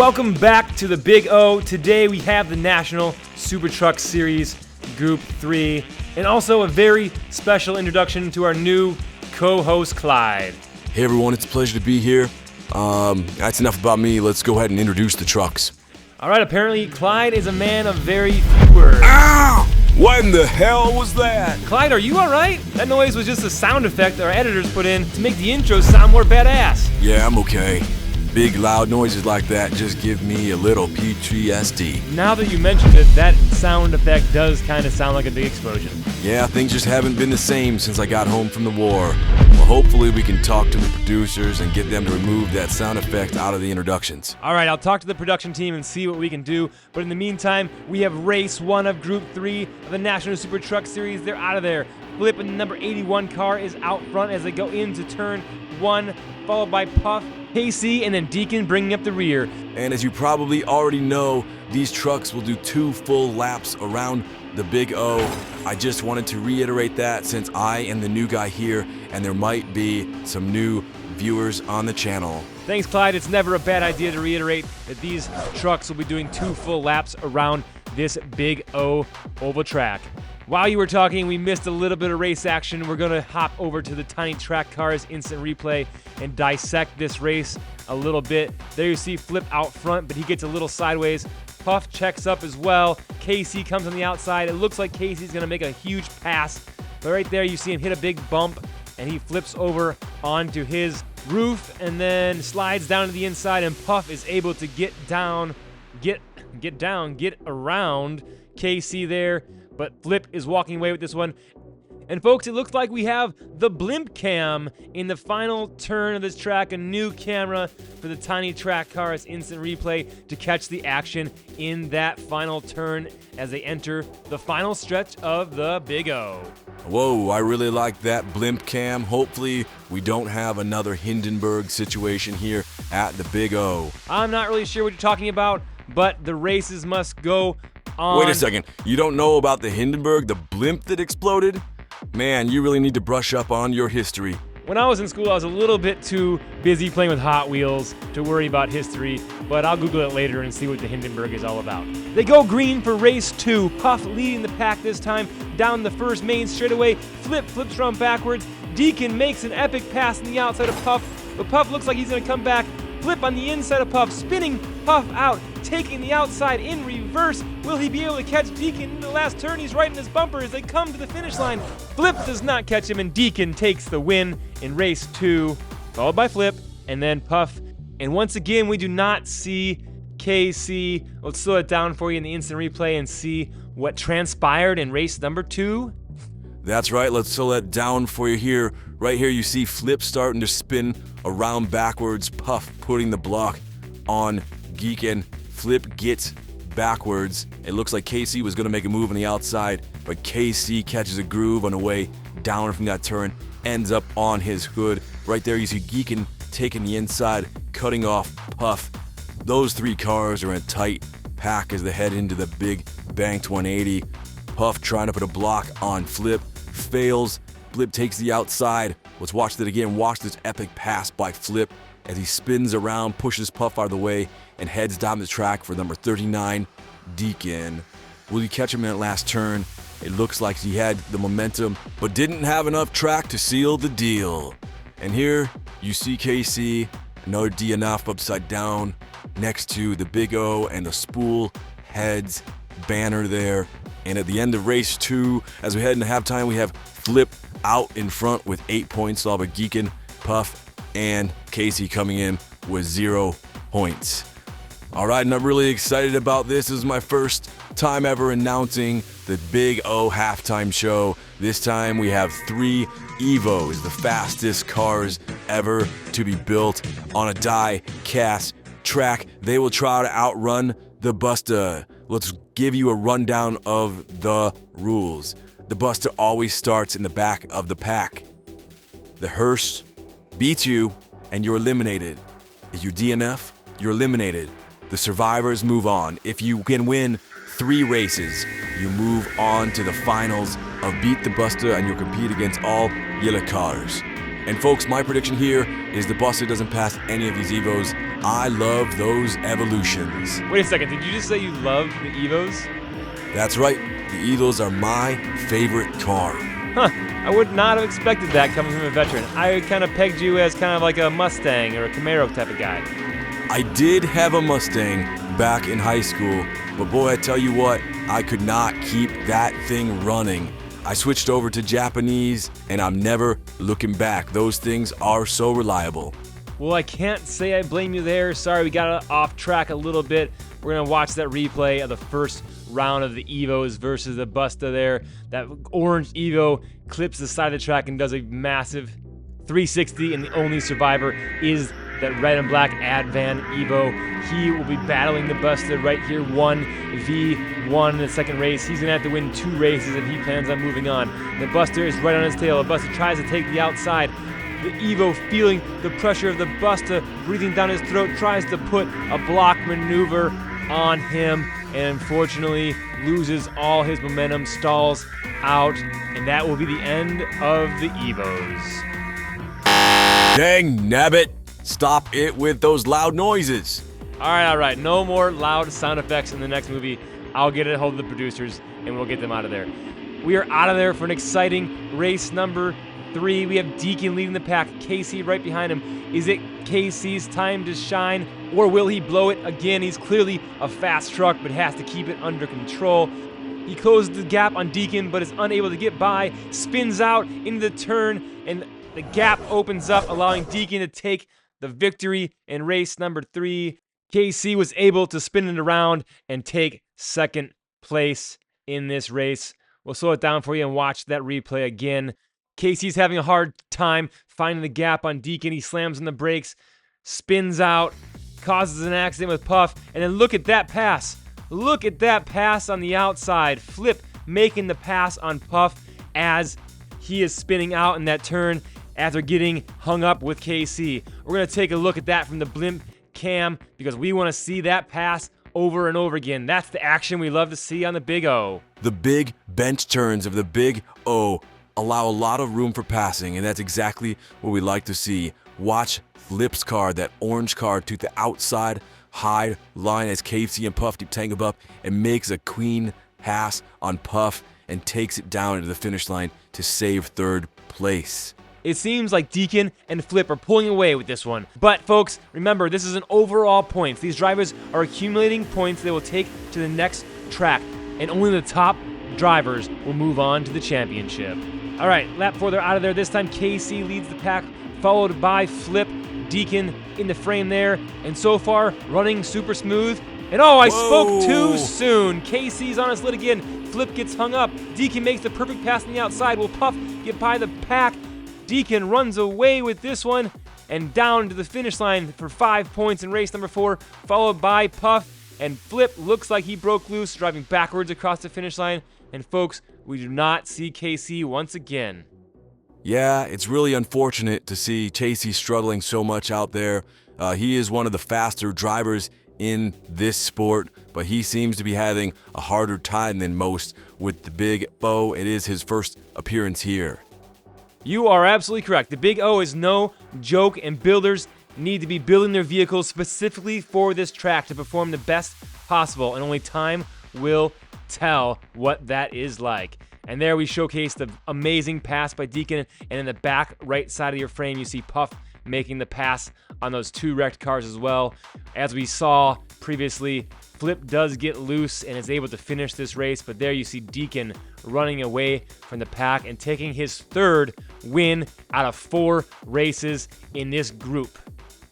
Welcome back to the Big O. Today we have the National Super Truck Series Group 3 and also a very special introduction to our new co-host Clyde. Hey everyone, it's a pleasure to be here. That's enough about me. Let's go ahead and introduce the trucks. Alright, apparently Clyde is a man of very few words. Ow! What in the hell was that? Clyde, are you alright? That noise was just a sound effect our editors put in to make the intro sound more badass. Yeah, I'm okay. Big loud noises like that just give me a little PTSD. Now that you mentioned it, that sound effect does kind of sound like a big explosion. Yeah, things just haven't been the same since I got home from the war. Well, hopefully we can talk to the producers and get them to remove that sound effect out of the introductions. Alright, I'll talk to the production team and see what we can do. But in the meantime, we have race 1 of Group 3 of the National Super Truck Series. They're out of there. Flip and the number 81 car is out front as they go into turn 1, followed by Puff, KC, and then Deacon bringing up the rear. And as you probably already know, these trucks will do 2 full laps around the Big O. I just wanted to reiterate that since I am the new guy here and there might be some new viewers on the channel. Thanks, Clyde. It's never a bad idea to reiterate that these trucks will be doing 2 full laps around this Big O oval track. While you were talking, we missed a little bit of race action. We're going to hop over to the Tiny Track Cars instant replay and dissect this race a little bit. There you see Flip out front, but he gets a little sideways. Puff checks up as well. KC comes on the outside. It looks like KC's going to make a huge pass. But right there, you see him hit a big bump, and he flips over onto his roof and then slides down to the inside, and Puff is able to get around KC there. But Flip is walking away with this one. And folks, it looks like we have the blimp cam in the final turn of this track, a new camera for the Tiny Track Cars instant replay to catch the action in that final turn as they enter the final stretch of the Big O. Whoa, I really like that blimp cam. Hopefully we don't have another Hindenburg situation here at the Big O. I'm not really sure what you're talking about, but the races must go on. Wait a second, you don't know about the Hindenburg, the blimp that exploded? Man, you really need to brush up on your history. When I was in school, I was a little bit too busy playing with Hot Wheels to worry about history, but I'll Google it later and see what the Hindenburg is all about. They go green for race 2. Puff leading the pack this time down the first main straightaway. Flip flips around backwards. Deacon makes an epic pass on the outside of Puff, but Puff looks like he's going to come back. Flip on the inside of Puff, spinning Puff out, taking the outside in reverse. Will he be able to catch Deacon in the last turn? He's right in his bumper as they come to the finish line. Flip does not catch him, and Deacon takes the win in race 2, followed by Flip, and then Puff. And once again, we do not see KC. Let's slow it down for you in the instant replay and see what transpired in race number 2. That's right, let's slow that down for you here. Right here you see Flip starting to spin around backwards, Puff putting the block on Deacon. Flip gets backwards. It looks like KC was going to make a move on the outside, but KC catches a groove on the way down from that turn, ends up on his hood. Right there you see Deacon taking the inside, cutting off Puff. Those 3 cars are in a tight pack as they head into the big banked 180. Puff trying to put a block on Flip, fails. Flip takes the outside. Let's watch that again. Watch this epic pass by Flip as he spins around, pushes Puff out of the way, and heads down the track for number 39, Deacon. Will you catch him in that last turn? It looks like he had the momentum, but didn't have enough track to seal the deal. And here you see KC, another DNF upside down, next to the Big O and the spool heads banner there. And at the end of race 2, as we head into halftime, we have Flip out in front with 8 points, followed by Deacon, Puff, and Casey coming in with 0 points. All right, and I'm really excited about this. This is my first time ever announcing the Big O halftime show. This time we have 3 Evos, the fastest cars ever to be built on a die-cast track. They will try to outrun the Buster. Let's give you a rundown of the rules. The Buster always starts in the back of the pack. The hearse beats you and you're eliminated. If you DNF, you're eliminated. The survivors move on. If you can win 3 races, you move on to the finals of Beat the Buster and you'll compete against all yellow cars. And folks, my prediction here is the Buster doesn't pass any of these Evos I love those evolutions. Wait a second, did you just say you love the Evos? That's right, the Evos are my favorite car. Huh, I would not have expected that coming from a veteran. I kind of pegged you as kind of like a Mustang or a Camaro type of guy. I did have a Mustang back in high school, but boy, I tell you what, I could not keep that thing running. I switched over to Japanese, and I'm never looking back. Those things are so reliable. Well, I can't say I blame you there. Sorry, we got off track a little bit. We're going to watch that replay of the first round of the Evos versus the Busta there. That orange Evo clips the side of the track and does a massive 360, and the only survivor is that red and black Advan Evo. He will be battling the Busta right here, 1v1 in the second race. He's going to have to win 2 races if he plans on moving on. The Busta is right on his tail. The Busta tries to take the outside. The Evo, feeling the pressure of the Busta breathing down his throat, tries to put a block maneuver on him, and unfortunately loses all his momentum, stalls out, and that will be the end of the Evos. Dang nabbit! Stop it with those loud noises. All right, no more loud sound effects in the next movie. I'll get a hold of the producers, and we'll get them out of there. We are out of there for an exciting race number 3. We have Deacon leading the pack, Casey right behind him. Is it Casey's time to shine, or will he blow it again? He's clearly a fast truck, but has to keep it under control. He closes the gap on Deacon, but is unable to get by, spins out into the turn, and the gap opens up, allowing Deacon to take the victory in race number 3. Casey was able to spin it around and take second place in this race. We'll slow it down for you and watch that replay again. Casey's having a hard time finding the gap on Deacon. He slams on the brakes, spins out, causes an accident with Puff, and then look at that pass. Look at that pass on the outside. Flip making the pass on Puff as he is spinning out in that turn after getting hung up with KC. We're going to take a look at that from the blimp cam because we want to see that pass over and over again. That's the action we love to see on the Big O. The big bench turns of the Big O allow a lot of room for passing, and that's exactly what we like to see. Watch Flip's car, that orange car, to the outside high line as KC and Puff deep tangle up and makes a clean pass on Puff and takes it down into the finish line to save third place. It seems like Deacon and Flip are pulling away with this one. But folks, remember, this is an overall points. These drivers are accumulating points they will take to the next track, and only the top drivers will move on to the championship. All right, lap 4, they're out of there. This time KC leads the pack, followed by Flip, Deacon in the frame there, and so far running super smooth. And I spoke too soon. KC's on his lid again. Flip gets hung up. Deacon makes the perfect pass on the outside. Will Puff get by the pack? Deacon runs away with this one and down to the finish line for 5 points in race number 4, followed by Puff. And Flip looks like he broke loose, driving backwards across the finish line. And folks, we do not see KC once again. Yeah, it's really unfortunate to see Chasey struggling so much out there. He is one of the faster drivers in this sport, but he seems to be having a harder time than most with the Big O. It is his first appearance here. You are absolutely correct. The Big O is no joke, and builders need to be building their vehicles specifically for this track to perform the best possible, and only time will tell what that is like. And there we showcase the amazing pass by Deacon, and in the back right side of your frame you see Puff making the pass on those 2 wrecked cars as well. As we saw previously, Flip does get loose and is able to finish this race, but there you see Deacon running away from the pack and taking his 3rd win out of 4 races in this group.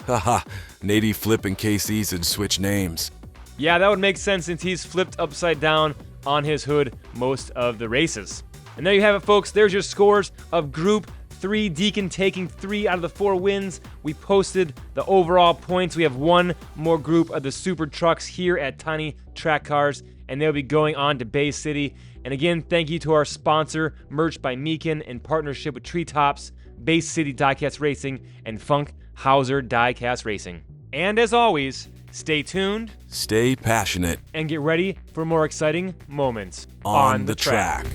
Haha, Nady, Flip, and KC should switch names. Yeah, that would make sense since he's flipped upside down on his hood most of the races. And there you have it, folks. There's your scores of Group 3. Deacon taking 3 out of the 4 wins. We posted the overall points. We have one more group of the super trucks here at Tiny Track Cars, and they'll be going on to Bay City. And again, thank you to our sponsor, Merch by Meekin, in partnership with Treetops, Bay City Diecast Racing, and Funk Hauser Diecast Racing. And as always, stay tuned, stay passionate, and get ready for more exciting moments on the track.